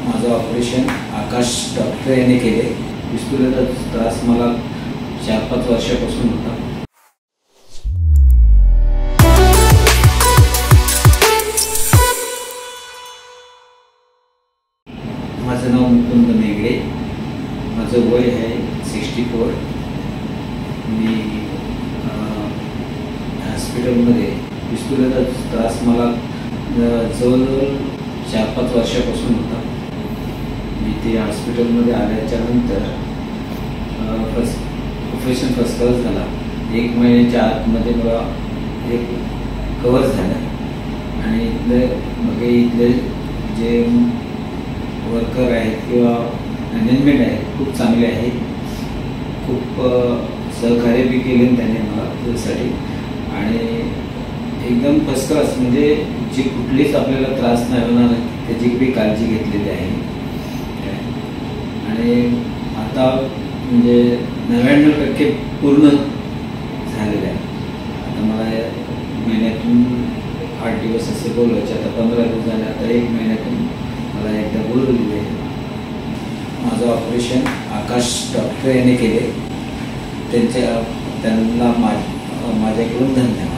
माझं ऑपरेशन आकाश डॉक्टर यांनी केले। पिस्तुलेचा त्रास मला 4-5 वर्षापासून होता। माझं नाव मुकुंद मेगडे, माझं वय आहे 64। मी हॉस्पिटलमध्ये पिस्तुलेचा त्रास मला जवळजवळ 4-5 वर्षापासून होता। मी ते हॉस्पिटलमध्ये आल्याच्यानंतर ऑपरेशन फर्स्ट क्लास झाला। 1 महिन्याच्या आतमध्ये मला एक कव्हर झालं आणि इथले जे वर्कर आहेत किंवा मॅनेजमेंट आहे खूप चांगले आहे। खूप सहकार्य बी केले त्याने मला त्यासाठी आणि एकदम फर्स्ट क्लास, म्हणजे जी कुठलीच आपल्याला त्रास नाही होणार त्याची बी काळजी घेतलेली आहे। आणि आता म्हणजे 99% पूर्ण झालेलं आहे। आता मला महिन्यातून 8 दिवस असे बोलवायचे, आता 15 दिवस झाले। आता 1 महिन्यातून मला एकदा बोलवलेले आहे। माझं ऑपरेशन आकाश डॉक्टर यांनी केले, त्यांना माझ्याकडून धन्यवाद।